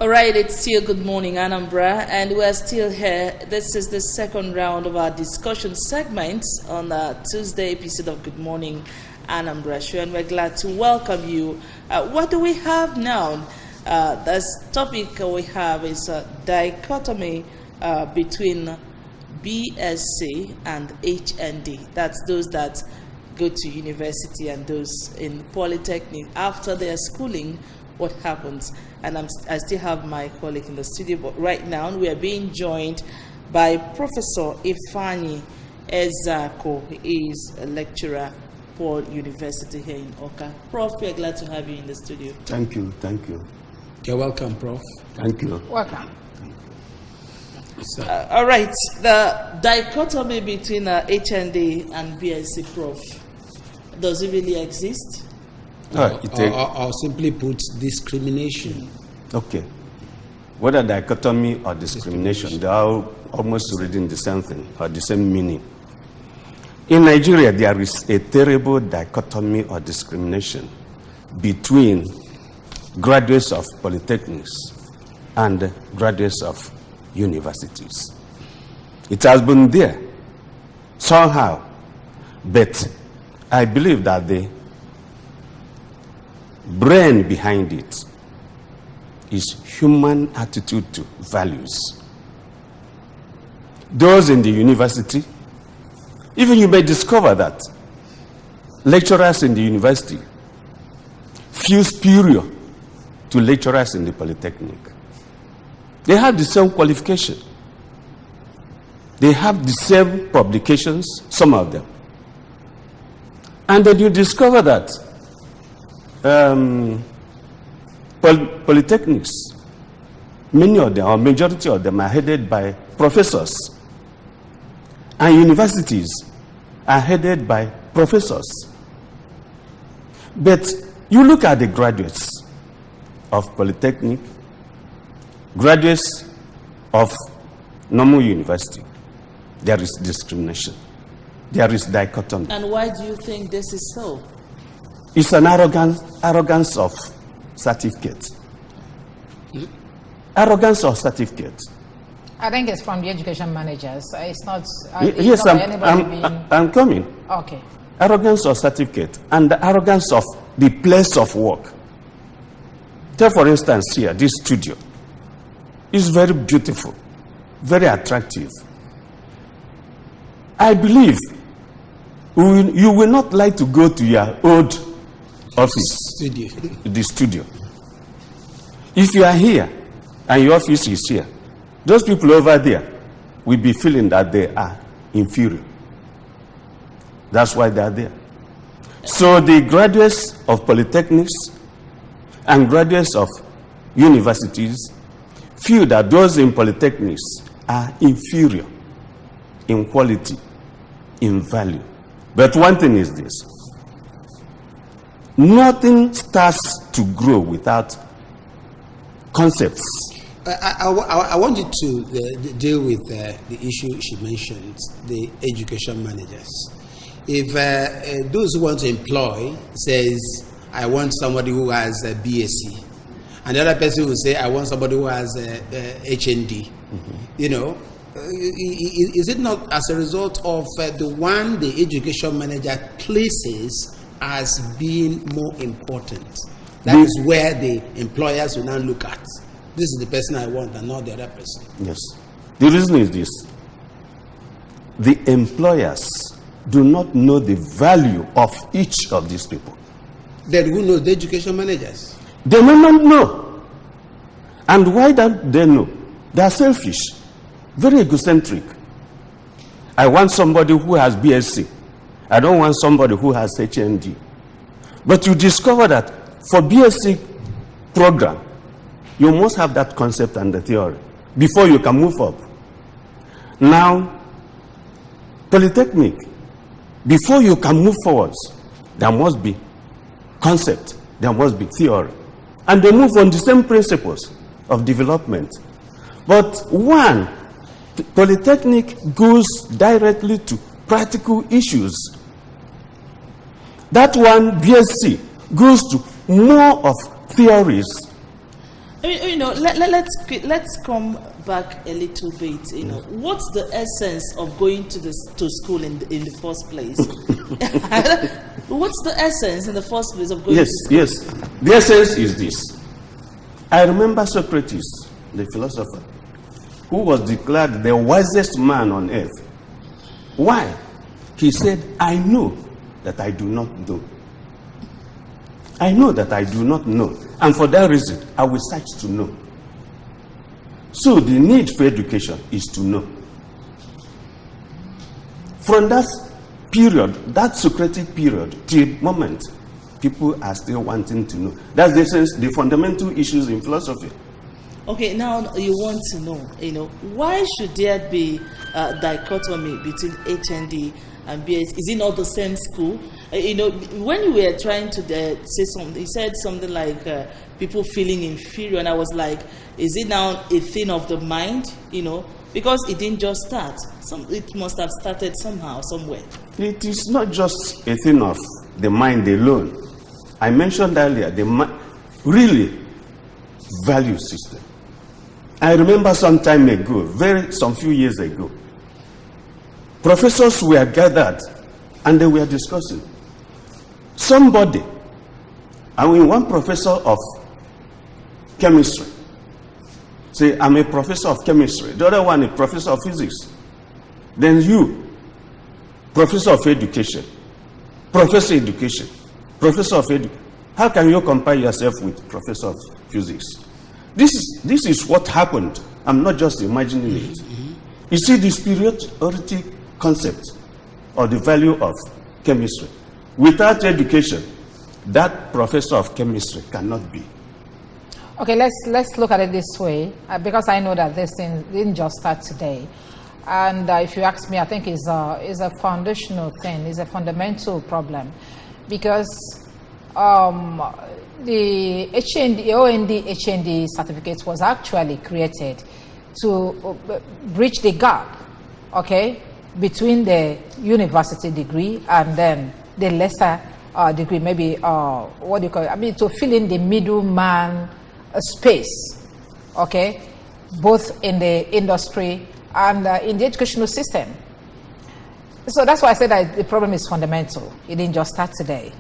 All right, it's still Good Morning Anambra, and we're still here. This is the second round of our discussion segments on the Tuesday episode of Good Morning Anambra show, and we're glad to welcome you. What do we have now? This topic we have is a dichotomy between BSC and HND. That's those that go to university and those in polytechnic. After their schooling, what happens? And I still have my colleague in the studio, but right now we are being joined by Professor Ifeanyi Ezeaku. He is a lecturer for University here in Oka. Prof, we are glad to have you in the studio. Thank you, thank you. You're welcome, Prof. Thank you. Welcome. All right, the dichotomy between HND and BSC, Prof, does it really exist? Or simply put, discrimination. Okay. Whether dichotomy or discrimination, they are almost reading the same thing or the same meaning. In Nigeria, there is a terrible dichotomy or discrimination between graduates of polytechnics and graduates of universities. It has been there somehow, but I believe that the brain behind it is human attitude to values. Those in the university, even you may discover that lecturers in the university feel superior to lecturers in the polytechnic. They have the same qualification. They have the same publications, some of them. And then you discover that polytechnics, many of them, or majority of them, are headed by professors, and universities are headed by professors. But you look at the graduates of polytechnic, graduates of normal university, there is discrimination. There is dichotomy. And why do you think this is so? It's an arrogance of certificate. Arrogance of certificate. I think it's from the education managers. It's not. Yes, I'm coming. Okay. Arrogance of certificate and the arrogance of the place of work. Take for instance here, this studio is very beautiful, very attractive. I believe you will not like to go to your old office, the studio. If you are here and your office is here, those people over there will be feeling that they are inferior. That's why they are there. So the graduates of polytechnics and graduates of universities feel that those in polytechnics are inferior in quality, in value. But one thing is this: nothing starts to grow without concepts. I want you to deal with the issue she mentioned, the education managers. If those who want to employ says, I want somebody who has a BSc, and the other person will say, I want somebody who has a HND, you know, is it not as a result of the one the education manager places as being more important? That is where the employers will now look at. This is the person I want and not the other person. Yes. The reason is this: the employers do not know the value of each of these people. Then who knows? The education managers. They may not know. And why don't they know? They are selfish, very egocentric. I want somebody who has BSc. I don't want somebody who has HND. But you discover that for BSc program, you must have that concept and the theory before you can move up. Now, polytechnic, before you can move forwards, there must be concept, there must be theory. And they move on the same principles of development. But one, polytechnic goes directly to practical issues. That one, BSc, goes to more of theories. You know, let's come back a little bit. You know, what's the essence of going to school in the first place? What's the essence in the first place of going to school? Yes. The essence is this. I remember Socrates, the philosopher, who was declared the wisest man on earth. Why? He said, I know that I do not know. I know that I do not know. And for that reason, I will search to know. So the need for education is to know. From that period, that Socratic period, till the moment, people are still wanting to know. That's the essence, the fundamental issues in philosophy. Okay, now you want to know, you know, why should there be a dichotomy between HND and BSC? Is it not the same school? You know, when you were trying to say something, you said something like people feeling inferior, and I was like, is it now a thing of the mind? You know, because it didn't just start. It must have started somehow, somewhere. It is not just a thing of the mind alone. I mentioned earlier, really value system. I remember some time ago, some few years ago, professors were gathered and they were discussing. Somebody, one professor of chemistry, say, I'm a professor of chemistry. The other one, a professor of physics. Then you, professor of education, professor of education, professor of education. How can you compare yourself with professor of physics? This is what happened. I'm not just imagining it. You see the superiority concept or the value of chemistry. Without education, that professor of chemistry cannot be. Okay, let's look at it this way, because I know that this thing didn't just start today. And if you ask me, I think it's a foundational thing, it's a fundamental problem, because the OND HND certificate was actually created to bridge the gap, okay, between the university degree and then the lesser degree, maybe what do you call it? I mean, to fill in the middleman space, okay, both in the industry and in the educational system. So that's why I said that the problem is fundamental. It didn't just start today.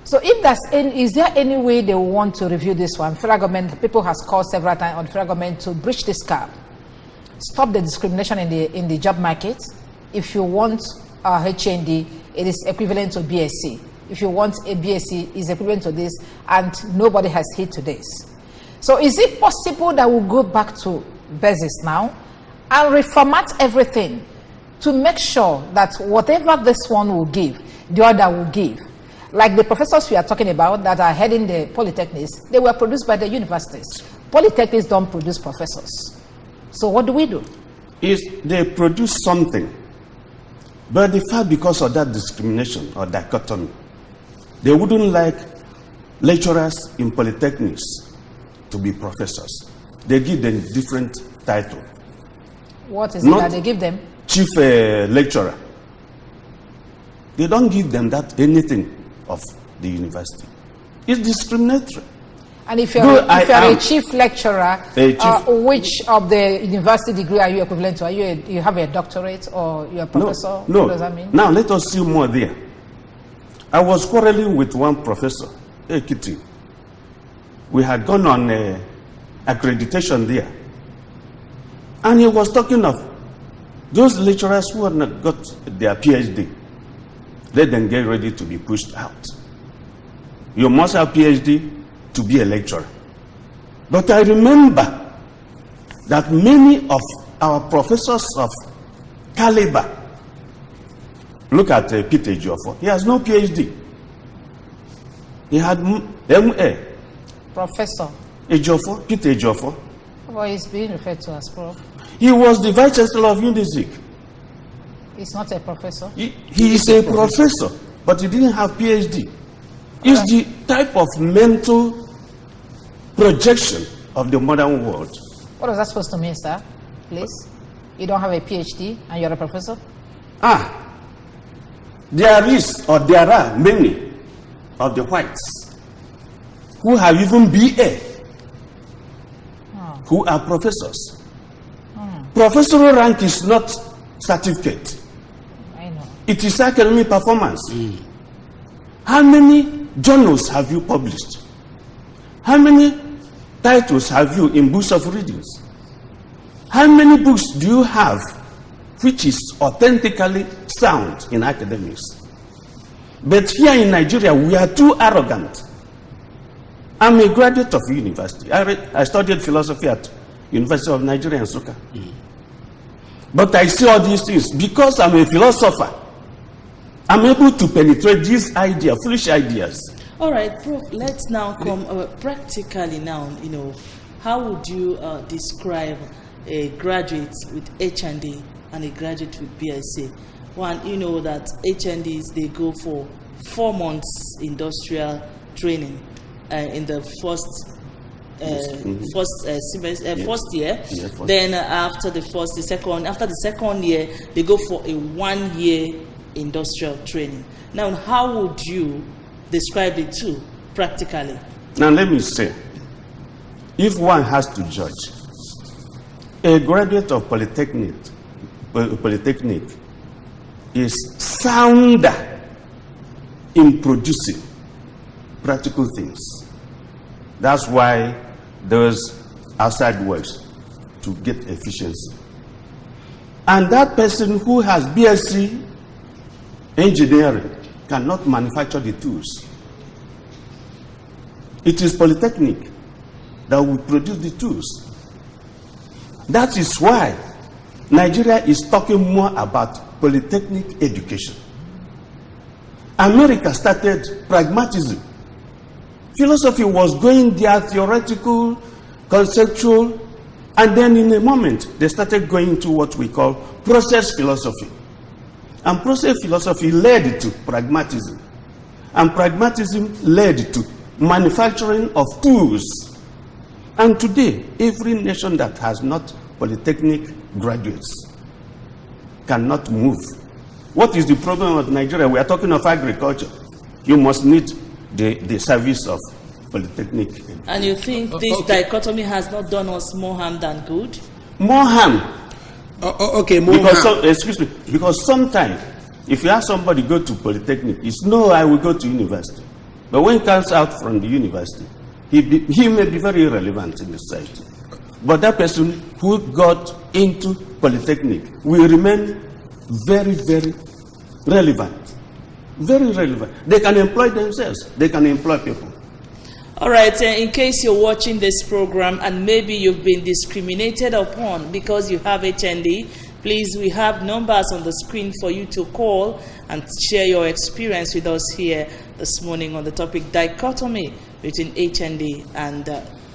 So if is there any way they want to review this one? Federal government, people has called several times on federal government to bridge this gap, stop the discrimination in the job market. If you want a HND, it is equivalent to BSC. If you want a BSc, it is equivalent to this, and nobody has hit to this. So is it possible that we'll go back to basis now and reformat everything to make sure that whatever this one will give, the other will give? Like the professors we are talking about that are heading the polytechnics, they were produced by the universities. Polytechnics don't produce professors. So what do we do? They produce something, but the fact because of that discrimination or dichotomy, they wouldn't like lecturers in polytechnics to be professors. They give them different title. What is it that they give them? Chief lecturer. They don't give them that anything of the university. It's discriminatory. And if you're a chief lecturer, which of the university degree are you equivalent to? You have a doctorate or you're a professor? No. What does that mean? Now let us see more there. I was quarreling with one professor, Ekiti. We had gone on accreditation there. And he was talking of those lecturers who had not got their PhD. Let them get ready to be pushed out. You must have PhD to be a lecturer. But I remember that many of our professors of caliber, look at Peter Ejiofor. He has no PhD. He had MA. Professor Ejiofor, Peter Ejiofor. Well, he's being referred to as Prof. He was the Vice Chancellor of UNIZIK. He's not a professor. He is a professor, but he didn't have PhD. It's the type of mental projection of the modern world. What is that supposed to mean, sir? Please? You don't have a PhD and you're a professor? There are many of the whites who have even BA who are professors. Professorial rank is not certificate. I know. It is academic performance. How many journals have you published? How many titles have you in books of readings? How many books do you have which is authentically sound in academics? But here in Nigeria, we are too arrogant. I'm a graduate of university. I studied philosophy at University of Nigeria in Nsukka. But I see all these things because I'm a philosopher. I'm able to penetrate these ideas, foolish ideas. All right, Prof, let's now come practically now, how would you describe a graduate with HND and a graduate with BSC? One, you know that HNDs, they go for 4 months industrial training in the first year. Then after the second year, they go for a 1 year industrial training. Now, how would you describe the two practically? Now, let me say, if one has to judge, a graduate of polytechnic is sounder in producing practical things. That's why there's outside works to get efficiency. And that person who has BSc engineering cannot manufacture the tools. It is polytechnic that will produce the tools. That is why Nigeria is talking more about polytechnic education. America started pragmatism. Philosophy was going there, theoretical, conceptual, and then in a moment they started going to what we call process philosophy. And process philosophy led to pragmatism. And pragmatism led to manufacturing of tools. And today, every nation that has not polytechnic graduates cannot move. What is the problem of Nigeria? We are talking of agriculture. You must need the service of polytechnic. And you think this dichotomy has not done us more harm than good? More harm. Excuse me. Because sometimes, if you ask somebody go to polytechnic, it's no, I will go to university. But when he comes out from the university, he may be very irrelevant in the society. But that person who got into polytechnic will remain very, very relevant. Very relevant. They can employ themselves. They can employ people. All right, in case you're watching this program and maybe you've been discriminated upon because you have HND, please, we have numbers on the screen for you to call and share your experience with us here this morning on the topic dichotomy between HND and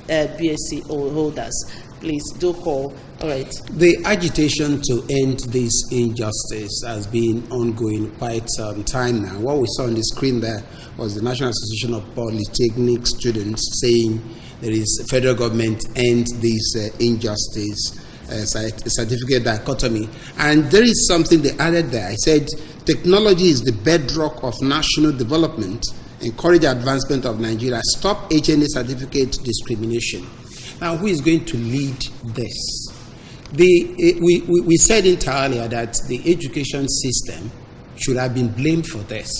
BSc holders. Please do call. All right. The agitation to end this injustice has been ongoing quite some time now. What we saw on the screen there was the National Association of Polytechnic Students saying there is federal government end this injustice certificate dichotomy. And there is something they added there. I said technology is the bedrock of national development. Encourage advancement of Nigeria. Stop HND certificate discrimination. Now, who is going to lead this? We said it earlier that the education system should have been blamed for this.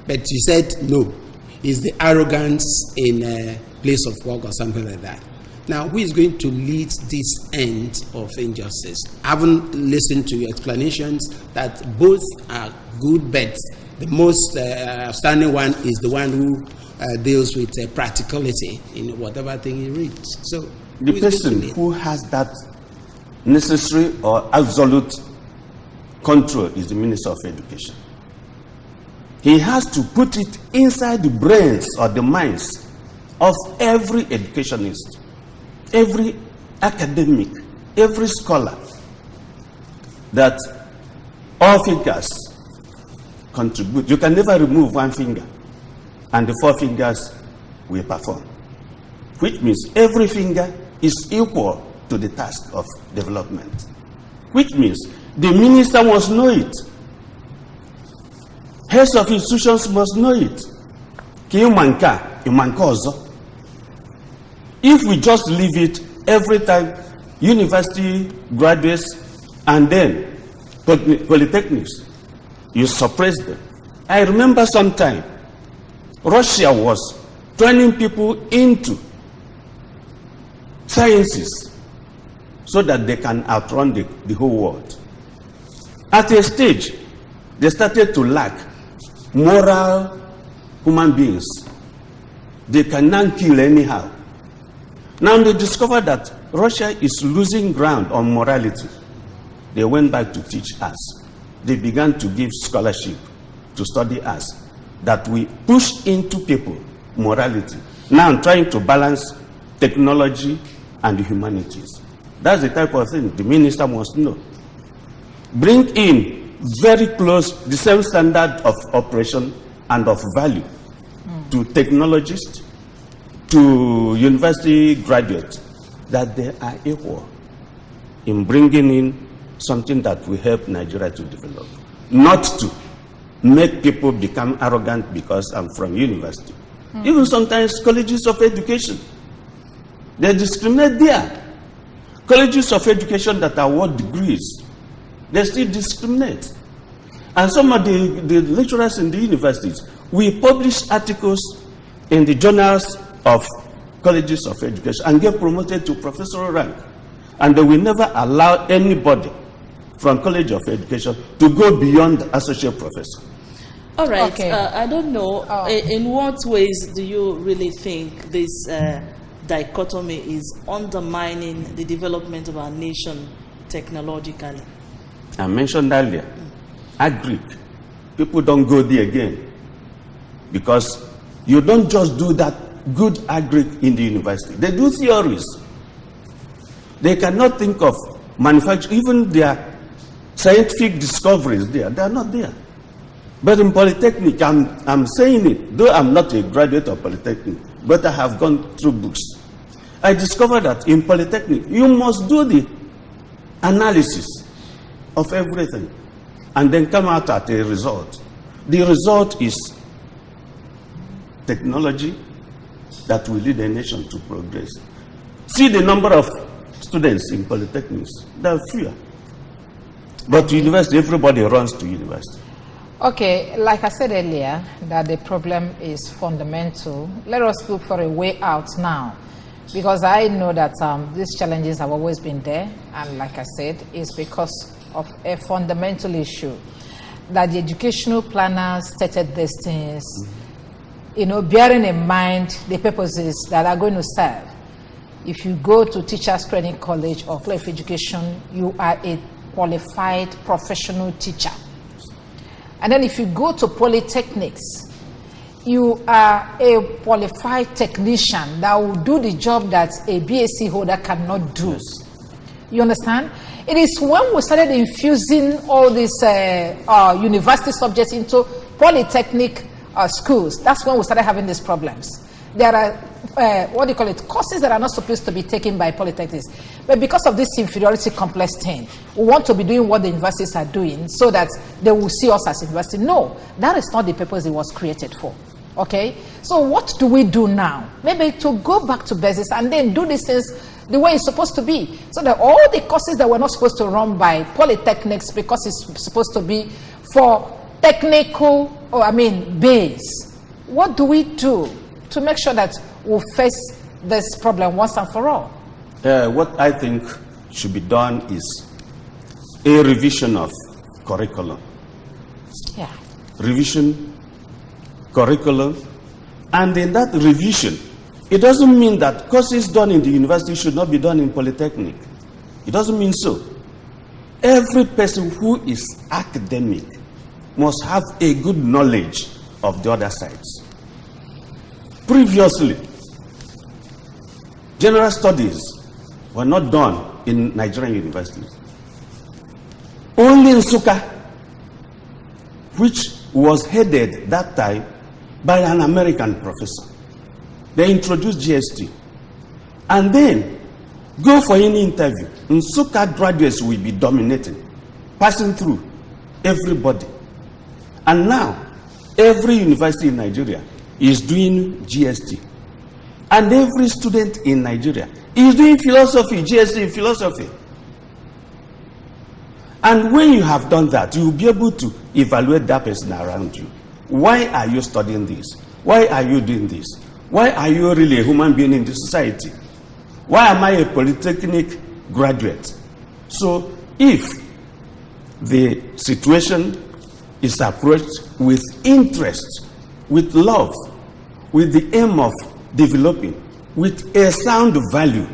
But you said no. It's the arrogance in a place of work or something like that. Now, who is going to lead this end of injustice? I haven't listened to your explanations that both are good, but the most outstanding one is the one who deals with practicality in whatever thing he reads. So, the person who has that necessary or absolute control is the Minister of Education. He has to put it inside the brains or the minds of every educationist, every academic, every scholar, that all fingers contribute. You can never remove one finger, and the 4 fingers will perform. Which means every finger is equal to the task of development. Which means the minister must know it. Heads of institutions must know it. If we just leave it every time university graduates, and then polytechnics. You suppress them. I remember sometime Russia was turning people into sciences so that they can outrun the whole world. At a stage, they started to lack moral human beings. They cannot kill anyhow. Now they discovered that Russia is losing ground on morality. They went back to teach us. They began to give scholarship to study us, that we push into people morality. Now I'm trying to balance technology and the humanities. That's the type of thing the minister must know. Bring in very close, the same standard of operation and of value to technologists, to university graduates, that they are equal in bringing in something that will help Nigeria to develop. Not to make people become arrogant because I'm from university. Even sometimes colleges of education, they discriminate there. Colleges of education that award degrees, they still discriminate. And some of the lecturers in the universities, we publish articles in the journals of colleges of education and get promoted to professorial rank. And they will never allow anybody from College of Education to go beyond associate professor. All right. Okay. I don't know. In what ways do you really think this dichotomy is undermining the development of our nation technologically? I mentioned earlier, agric. People don't go there again because you don't just do that good agric in the university. They do theories. They cannot think of manufacturing, even their scientific discoveries there. They are not there. But in Polytechnic, I'm saying it, though I'm not a graduate of Polytechnic, but I have gone through books. I discovered that in Polytechnic, you must do the analysis of everything and then come out at a result. The result is technology that will lead a nation to progress. See the number of students in Polytechnics. There are fewer. But university, everybody runs to university. Okay, like I said earlier, that the problem is fundamental. Let us look for a way out now, because I know that these challenges have always been there, and like I said, it's because of a fundamental issue that the educational planners stated these things, bearing in mind the purposes that are going to serve. If you go to Teachers Training College or College of Education, you are a qualified professional teacher. And then if you go to polytechnics, you are a qualified technician that will do the job that a BSc holder cannot do. Yes. You understand? It is when we started infusing all these university subjects into polytechnic schools, that's when we started having these problems. There are, courses that are not supposed to be taken by polytechnics. But because of this inferiority complex thing, we want to be doing what the universities are doing so that they will see us as university. No, that is not the purpose it was created for. Okay? So what do we do now? Maybe to go back to basics and then do these things the way it's supposed to be. So that all the courses that were not supposed to run by polytechnics because it's supposed to be for technical, base. What do we do to make sure that we'll face this problem once and for all? What I think should be done is a revision of curriculum. Yeah. Revision, curriculum, and in that revision, it doesn't mean that courses done in the university should not be done in polytechnic. It doesn't mean so. Every person who is academic must have a good knowledge of the other sides. Previously, general studies were not done in Nigerian universities. Only in Nsukka, which was headed that time by an American professor. They introduced GST. And then, go for any interview. Nsukka graduates will be dominating, passing through everybody. And now, every university in Nigeria is doing GST. And every student in Nigeria is doing philosophy, GSC in philosophy. And when you have done that, you'll be able to evaluate that person around you. Why are you studying this? Why are you doing this? Why are you really a human being in this society? Why am I a polytechnic graduate? So if the situation is approached with interest, with love, with the aim of developing, with a sound value.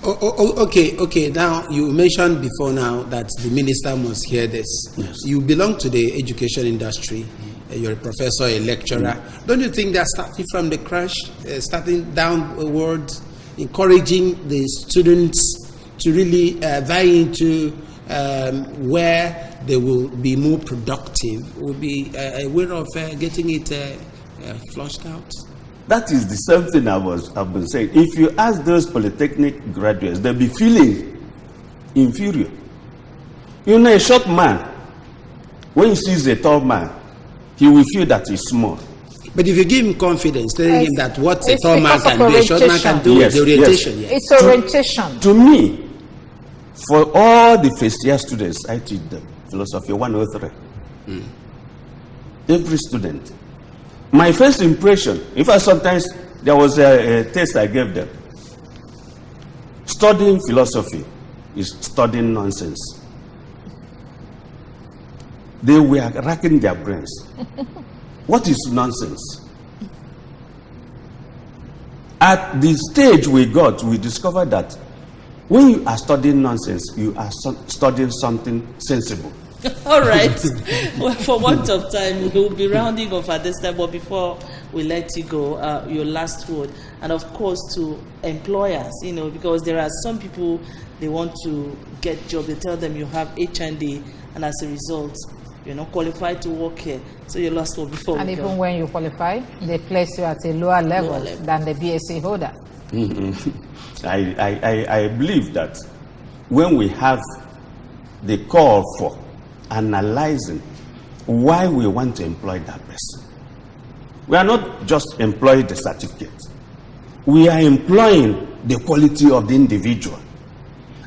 Okay. Now, you mentioned before now that the minister must hear this. Yes. You belong to the education industry. You're a professor, a lecturer. Don't you think they're starting from the crash, starting downward, encouraging the students to really vie into where they will be more productive, will be a way of getting it flushed out? That is the same thing I've been saying. If you ask those polytechnic graduates, they'll be feeling inferior. You know, a short man, when he sees a tall man, he will feel that he's small. But if you give him confidence, telling him that what a tall man can do, a short man can do, yes, the orientation. Yes. It's orientation. To me, for all the first year students, I teach them philosophy 103. Every student. My first impression, in fact, sometimes there was a test I gave them. Studying philosophy is studying nonsense. They were racking their brains. What is nonsense? At the stage we got, we discovered that when you are studying nonsense, you are studying something sensible. All right. Well, for want of time, we will be rounding off at this time. But before we let you go, your last word, and of course to employers, you know, because there are some people, they want to get job. They tell them you have HND, and as a result, you're not qualified to work here. So your last word before And we even go. when you qualify, they place you at a lower level than the BSC holder. I believe that when we have the call for analyzing why we want to employ that person, we are not just employing the certificate. We are employing the quality of the individual.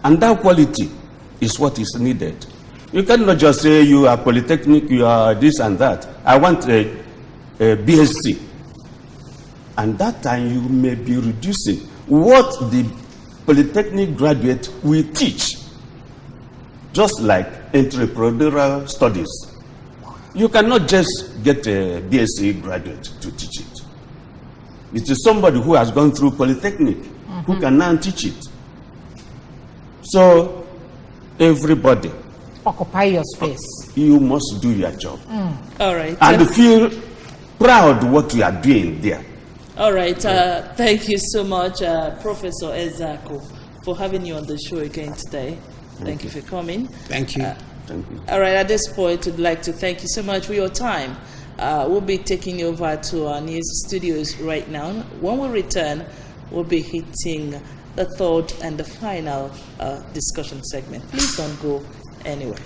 And that quality is what is needed. You cannot just say you are polytechnic, you are this and that. I want a BSc. And that time you may be reducing what the polytechnic graduate will teach. Just like entrepreneurial studies. You cannot just get a BSc graduate to teach it. It is somebody who has gone through polytechnic who can now teach it. So, everybody, Occupy your space. you must do your job. All right. And feel proud what you are doing there. All right. Thank you so much, Professor Ezeaku, for having you on the show again today. Thank you for coming. Thank you. Thank you. All right. At this point, we'd like to thank you so much for your time. We'll be taking you over to our news studios right now. When we return, we'll be hitting the third and the final discussion segment. Please don't go anywhere.